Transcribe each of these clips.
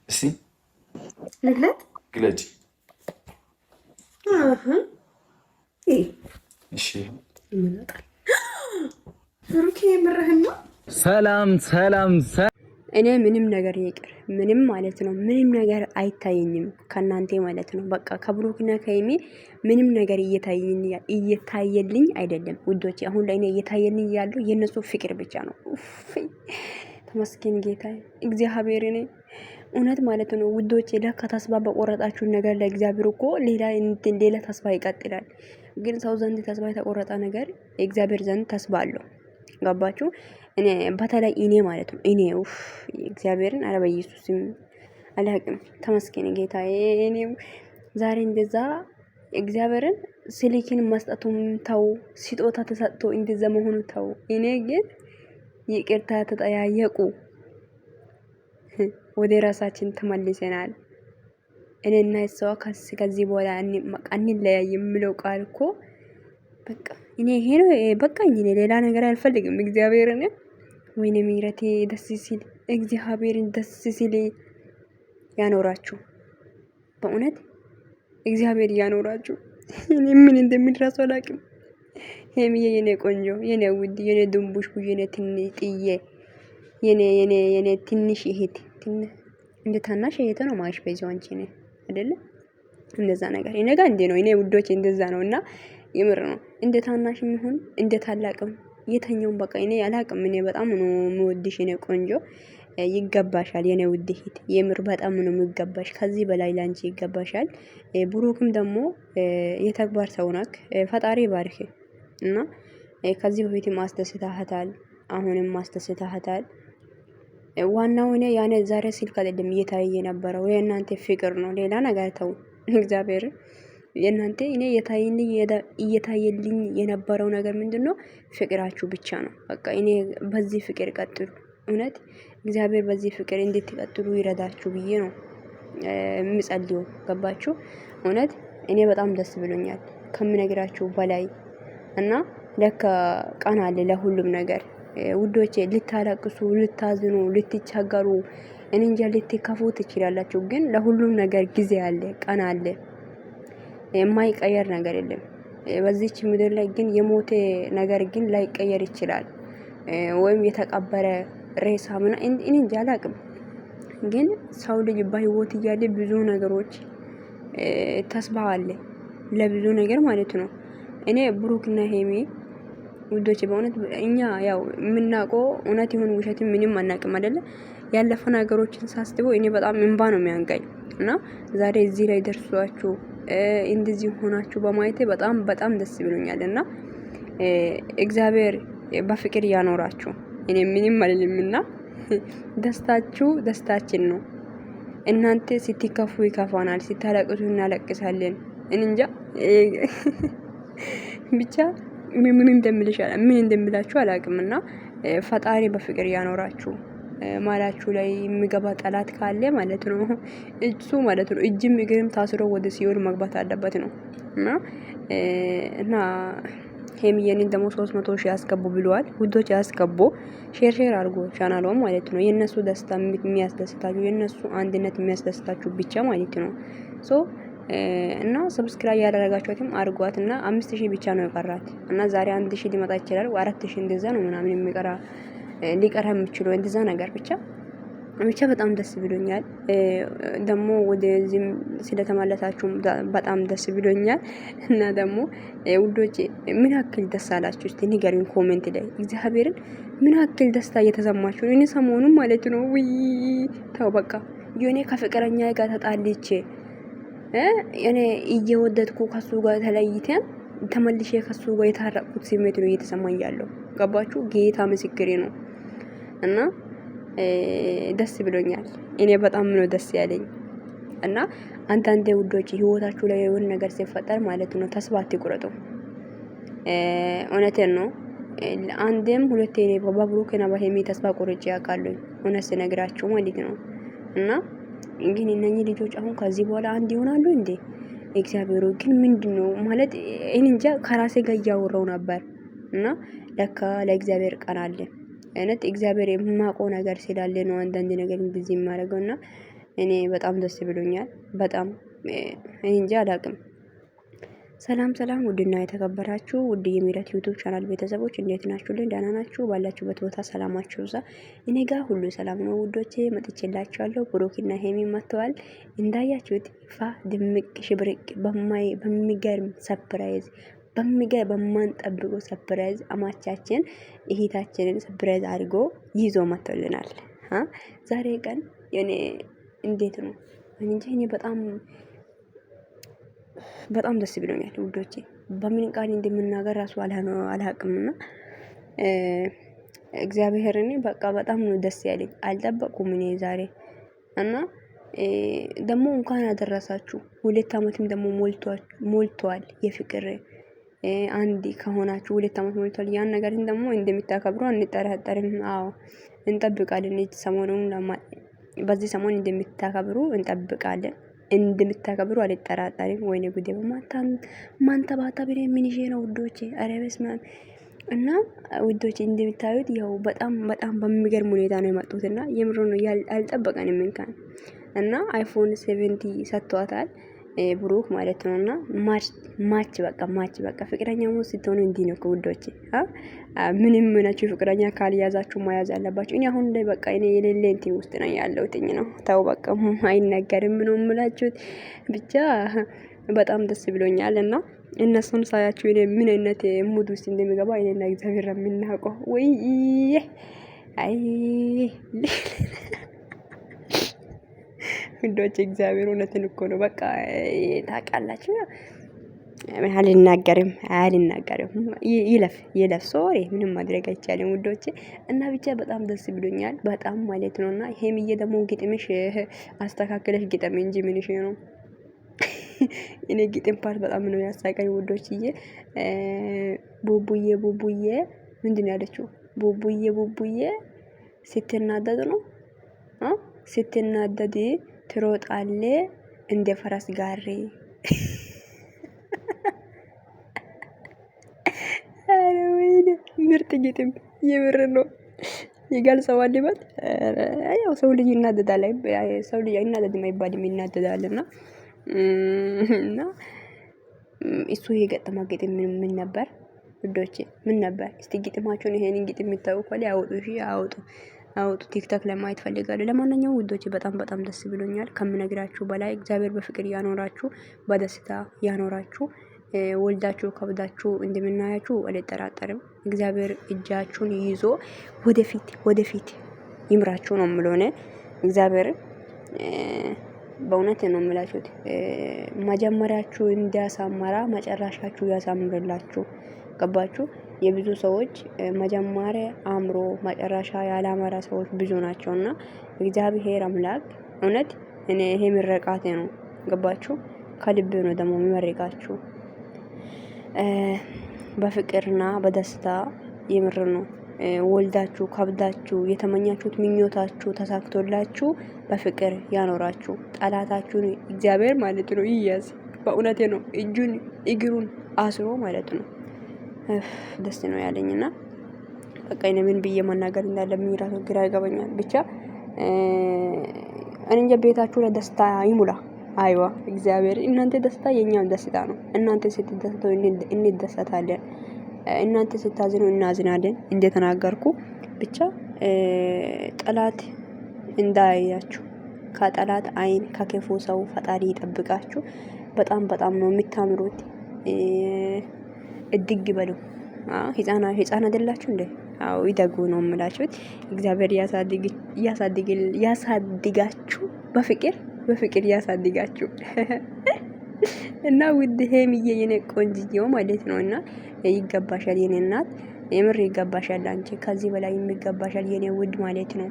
እስቲ ግለጭ። ሰላም ሰላም። እኔ ምንም ነገር ይቅር ምንም ማለት ነው። ምንም ነገር አይታየኝም ከናንተ ማለት ነው። በቃ ከብሩክና ከይሚ ምንም ነገር እየታየልኝ አይደለም ውዶቼ። አሁን ላይ እኔ እየታየልኝ ያለው የነሱ ፍቅር ብቻ ነው። ተመስገን ጌታ እግዚአብሔር። እኔ እውነት ማለት ነው ውዶቼ፣ ለካ ተስፋ በቆረጣችሁ ነገር ለእግዚአብሔር እኮ ሌላ ተስፋ ይቀጥላል። ግን ሰው ዘንድ ተስፋ የተቆረጠ ነገር እግዚአብሔር ዘንድ ተስፋ አለው። ገባችሁ? እኔ በተለይ እኔ ማለት ነው እኔ እግዚአብሔርን አረ በኢየሱስም አላቅም። ተመስገን ጌታ። እኔ ዛሬ እንደዛ እግዚአብሔርን ስልክን መስጠቱም ተው፣ ስጦታ ተሰጥቶ እንደዛ መሆኑ ተው። እኔ ግን ይቅርታ ተጠያየቁ፣ ወደ ራሳችን ተመልሰናል። እኔና እሷ ከዚህ በኋላ አንለያይ የሚለው ቃል እኮ በቃ እኔ ይሄ ነው በቃኝ። እኔ ሌላ ነገር አልፈልግም። እግዚአብሔርን ወይኔ ምሕረቴ ደስ ሲል እግዚአብሔርን ደስ ሲል ያኖራችሁ፣ በእውነት እግዚአብሔር ያኖራችሁ። እኔ ምን እንደሚድራሱ አላውቅም። ሄምዬ የኔ ቆንጆ፣ የኔ ውድ፣ የኔ ድንቡሽ፣ የኔ ትንጥዬ፣ የኔ ትንሽ እህት እንደ ታናሽ እህት ነው ማሽ በዚው አንቺ ነኝ አይደለ? እንደዛ ነገር እኔ ጋር እንዴ ነው እኔ ውዶቼ እንደዛ ነው። እና የምር ነው እንደ ታናሽም ይሁን እንደ ታላቅም የተኛውን በቃ እኔ አላቅም። እኔ በጣም ነው የምወድሽ የኔ ቆንጆ፣ ይገባሻል የኔ ውድ እህት፣ የምር በጣም ነው የሚገባሽ። ከዚህ በላይ ላንቺ ይገባሻል። ብሩክም ደግሞ የተግባር ሰው ነክ፣ ፈጣሪ ባርክ። እና ከዚህ በፊትም አስደስታህታል፣ አሁንም አስደስታህታል። ዋናው እኔ ያኔ ዛሬ ስልክ አይደለም እየታየ የነበረው የእናንተ ፍቅር ነው። ሌላ ነገር ተው። እግዚአብሔር የእናንተ እኔ እየታየልኝ የነበረው ነገር ምንድነው? ፍቅራችሁ ብቻ ነው። በቃ እኔ በዚህ ፍቅር ቀጥሉ። እውነት እግዚአብሔር በዚህ ፍቅር እንድትቀጥሉ ይረዳችሁ ብዬ ነው የምጸልየው። ገባችሁ? እውነት እኔ በጣም ደስ ብሎኛል ከምነግራችሁ በላይ። እና ለካ ቀን አለ ለሁሉም ነገር ውዶቼ። ልታለቅሱ፣ ልታዝኑ፣ ልትቸገሩ፣ እንጃ ልትከፉ ትችላላችሁ። ግን ለሁሉም ነገር ጊዜ አለ፣ ቀን አለ። የማይቀየር ነገር የለም በዚች ምድር ላይ። ግን የሞተ ነገር ግን ላይቀየር ይችላል። ወይም የተቀበረ ሬሳ ምን እንጃ አላቅም። ግን ሰው ልጅ በህይወት እያለ ብዙ ነገሮች ተስፋ አለ ለብዙ ነገር ማለት ነው። እኔ ብሩክና ሄሚ ውዶች በእውነት እኛ ያው የምናውቀው እውነት ይሁን ውሸት ምንም አናውቅም አይደለ? ያለፈ ነገሮችን ሳስበው እኔ በጣም እንባ ነው የሚያንቀኝ። እና ዛሬ እዚህ ላይ ደርሷችሁ እንደዚህ ሆናችሁ በማየቴ በጣም በጣም ደስ ብሎኛል። እና እግዚአብሔር በፍቅር ያኖራችሁ። እኔ ምንም አልልምና ደስታችሁ ደስታችን ነው። እናንተ ስትከፉ ይከፋናል፣ ስታለቅሱ እናለቅሳለን። እንጃ ብቻ ምን እንደምላችሁ አላውቅምና ፈጣሪ በፍቅር ያኖራችሁ። ማላችሁ ላይ የሚገባ ጠላት ካለ ማለት ነው እሱ ማለት ነው እጅም እግርም ታስሮ ወደ ሲኦል መግባት አለበት ነው። እና ሄሚየንን ደግሞ 300 ሺህ ያስገቡ ብለዋል። ውዶች ያስገቡ፣ ሼር አድርጎ ቻናሉን ማለት ነው። የነሱ ደስታ የሚያስደስታችሁ፣ የነሱ አንድነት የሚያስደስታችሁ ብቻ ማለት ነው። እና ሰብስክራይብ ያደረጋችሁትም አድርጓት። እና 5000 ብቻ ነው የቀራት። እና ዛሬ 1000 ሊመጣ ይችላል፣ 4000 እንደዛ ነው ምናምን ሊቀራ የሚችለው እንደዛ ነገር ብቻ በጣም ደስ ብሎኛል። ደግሞ ወደዚህም ስለተመለሳችሁ በጣም ደስ ብሎኛል። እና ደግሞ ውዶቼ ምን ያክል ደስ አላችሁ እስቲ ንገሩኝ ኮሜንት ላይ። እግዚአብሔርን ምን ያክል ደስታ እየተሰማችሁ ነው? እኔ ሰሞኑን ማለት ነው ተው በቃ የኔ ከፍቅረኛ ጋር ተጣልቼ እኔ እየወደድኩ ከሱ ጋር ተለይተን ተመልሼ ከሱ ጋር የታረቁት ስሜት ነው እየተሰማኝ ያለው። ገባችሁ? ጌታ ምስክሬ ነው። እና ደስ ብሎኛል። እኔ በጣም ነው ደስ ያለኝ። እና አንዳንዴ ውዶች ህይወታችሁ ላይ የሆነ ነገር ሲፈጠር ማለት ነው ተስፋ አትቁረጡ። እውነቴን ነው። አንዴም ሁለቴ ነው በብሩክና በሄሚ ተስፋ ቆርጬ ያውቃለሁ፣ እውነት ስነግራችሁ ማለት ነው። እና ግን እነኚህ ልጆች አሁን ከዚህ በኋላ አንድ ይሆናሉ እንዴ? እግዚአብሔር ግን ምንድነው ማለት እኔ እንጃ። ከራሴ ጋር እያወራው ነበር እና ለካ ለእግዚአብሔር ቀን አለ። አይነት እግዚአብሔር የማውቀው ነገር ስላለ ነው አንዳንድ ነገር እንደዚህ የማደርገውና እኔ በጣም ደስ ብሎኛል። በጣም እኔ እንጃ አላቅም። ሰላም ሰላም፣ ውድና የተከበራችሁ ውድ የሚረት ዩቲዩብ ቻናል ቤተሰቦች እንዴት ናችሁ? ደህና ናችሁ? ባላችሁበት ቦታ ሰላማችሁ ይብዛ። እኔ ጋር ሁሉ ሰላም ነው ውዶቼ። መጥቼላችኋለሁ። ብሩክና ሄሚ መጥተዋል። እንዳያችሁት ፋ ድምቅ ሽብርቅ በሚገርም ሰርፕራይዝ በማንጠብቀው ሰርፕራይዝ አማቻችን እህታችንን ሰርፕራይዝ አድርጎ ይዞ መጥቶልናል። ዛሬ ቀን የኔ እንዴት ነው እንጂ እኔ በጣም ደስ ብሎኛል ውዶቼ። በምን ቃል እንደምናገር ራሱ አልሀቅምና እግዚአብሔርን በቃ በጣም ነው ደስ ያለኝ። አልጠበቁም እኔ ዛሬ እና ደግሞ እንኳን አደረሳችሁ። 2 አመትም ደግሞ ሞልቷል የፍቅር አንድ ከሆናችሁ 2 አመት ሞልቷል። ያን ነገርን ደግሞ እንደምታከብሩ አንጠራጠርም። አዎ እንጠብቃለን። ሰሞኑን በዚህ ሰሞን እንደምታከብሩ እንጠብቃለን። እንደምታከብሩ አልጠራጠርም። ወይኔ ጉዴ ማንተባታ ብሬ ምን ይሄ ነው ውዶቼ? ኧረ በስመ አብ። እና ውዶቼ እንደምታዩት ያው በጣም በሚገርም ሁኔታ ነው የመጡትና የምሮ ነው አልጠበቀንም እንኳን እና አይፎን 70 ሰጥቷታል ብሩክ ማለት ነውና ማች በቃ ፍቅረኛሞች ስትሆኑ እንዲህ ነው ውዶቼ። ምንም ናችሁ ፍቅረኛ ካልያዛችሁ መያዝ አለባችሁ። እኔ አሁን ላይ በቃ እኔ የሌለ እንትን ውስጥ ነው ያለሁት ነው። ተው በቃ አይነገርም ነው የምላችሁት። ብቻ በጣም ደስ ብሎኛል እና እነሱን ሳያችሁ እኔ ምን አይነት ሙድ ውስጥ እንደሚገባ እኔና እግዚአብሔር የምናውቀው ወይ አይ ውዶቼ እግዚአብሔር እውነትን እኮ ነው። በቃ ታውቃላችሁ አልናገርም ይለፍ ሶሪ ምንም ማድረግ አይቻልም ውዶቼ። እና ብቻ በጣም ደስ ብሎኛል በጣም ማለት ነውና ሄምዬ ደግሞ ግጥምሽ አስተካክለሽ ግጥም እንጂ ምንሽ ነው? እኔ ግጥም ፓርት በጣም ነው ያሳቀኝ ውዶችዬ። ቡቡዬ ምንድን ነው ያለችው? ቡቡዬ ስትናደድ ነው ስትናደድ ትሮጣለ እንደ ፈረስ ጋሪ። ምርጥ ግጥም የምር ነው ይገልጸዋል። ያው ሰው ልጅ ይናደዳል። ሰው ልጅ አይናደድም አይባልም ይናደዳልና እና እሱ የገጠማ ግጥም ምን ነበር ውዶቼ? ምን ነበር? እስቲ ግጥማቸውን ይሄንን ግጥም የሚታወቁ ካለ ያወጡ። እሺ አውጡ ቲክቶክ ላይ ማየት ፈልጋለሁ። ለማንኛውም ውዶቼ በጣም ደስ ብሎኛል ከምነግራችሁ በላይ። እግዚአብሔር በፍቅር ያኖራችሁ፣ በደስታ ያኖራችሁ። ወልዳችሁ ከብዳችሁ እንደምናያችሁ አልጠራጠርም። እግዚአብሔር እጃችሁን ይዞ ወደፊት ይምራችሁ ነው የምለሆነ እግዚአብሔር በእውነት ነው የምላችሁት። መጀመሪያችሁ እንዲያሳመራ መጨረሻችሁ ያሳምርላችሁ። ገባችሁ? የብዙ ሰዎች መጀመሪያ አምሮ መጨረሻ ያላመራ ሰዎች ብዙ ናቸውና እግዚአብሔር አምላክ እውነት ይሄ ምርቃቴ ነው። ገባችሁ? ከልብ ነው ደግሞ የሚመርቃችሁ በፍቅርና በደስታ የምር ነው። ወልዳችሁ ከብዳችሁ የተመኛችሁት ምኞታችሁ ተሳክቶላችሁ በፍቅር ያኖራችሁ። ጠላታችሁን እግዚአብሔር ማለት ነው ይያዝ። በእውነቴ ነው እጁን እግሩን አስሮ ማለት ነው። ደስ ነው ያለኝና በቃ ምን ብዬ መናገር እንዳለብኝ ራሱ ግራ ይገባኛል። ብቻ እንጃ ቤታችሁ ለደስታ ይሙላ። አይዋ እግዚአብሔር እናንተ ደስታ የኛም ደስታ ነው። እናንተ ስትደሰቱ እንደሰታለን፣ እናንተ ስታዝኑ እናዝናለን። እንደተናገርኩ ብቻ ጠላት እንዳያያችሁ ከጠላት አይን ከክፉ ሰው ፈጣሪ ይጠብቃችሁ። በጣም ነው የምታምሩት። እድግ በሉ። ህፃን አይደላችሁ እንዴ? አዎ ይደጉ ነው የምላችሁት። እግዚአብሔር ያሳድጋችሁ በፍቅር ያሳድጋችሁ። እና ውድ ሄምዬ የኔ ቆንጅዬው ማለት ነውና ይገባሻል የኔ እናት፣ የምር ይገባሻል። አንቺ ከዚህ በላይ የሚገባሻል የኔ ውድ ማለት ነው።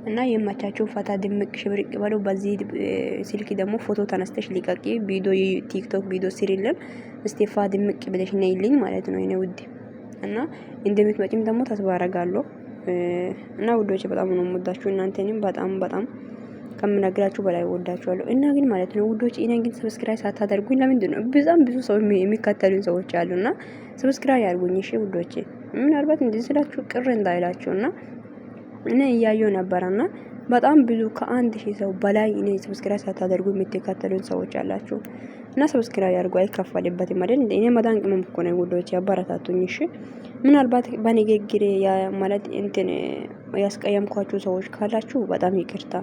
እና የማቻችሁ ፈታ ድምቅ ሽብርቅ በለው። በዚህ ስልክ ደግሞ ፎቶ ተነስተሽ ሊቀቂ ቪዲዮ ቲክቶክ ቪዲዮ ስሪልን እስቲ ፋ ድምቅ ብለሽ ነይልኝ ማለት ነው የኔ ውድ። እና እንደምትመጪም ደግሞ ተስፋ አደርጋለሁ። እና ውዶቼ በጣም ነው የምወዳችሁ እናንተንም በጣም ከምነግራችሁ በላይ ወዳችኋለሁ። እና ግን ማለት ነው ውዶቼ እኔን ግን ሰብስክራይብ ሳታደርጉኝ ለምንድን ነው? በጣም ብዙ ሰው የሚከተሉኝ ሰዎች አሉና ሰብስክራይብ ያድርጉኝ እሺ ውዶቼ። ምናልባት እንደዚህ ስላችሁ ቅር እንዳይላችሁና እኔ እያየሁ ነበረና በጣም ብዙ ከ1000 ሰው በላይ እኔ ሰብስክራይብ ሳታደርጉ የምትከተሉን ሰዎች አላችሁ እና ሰብስክራይብ ያድርጉ፣ አይከፈልበትም አይደል? እኔ መዳን ቅመም እኮ ነኝ ውዶች፣ ያበረታቱኝ። እሺ ምናልባት በንግግሬ ማለት እንትን ያስቀየምኳችሁ ሰዎች ካላችሁ በጣም ይቅርታ።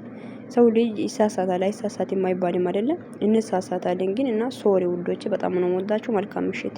ሰው ልጅ ይሳሳታል፣ አይሳሳትም አይባልም አይደለም? እንሳሳታለን ግን እና ሶሪ ውዶች፣ በጣም ነው የምወዳችሁ። መልካም ምሽት።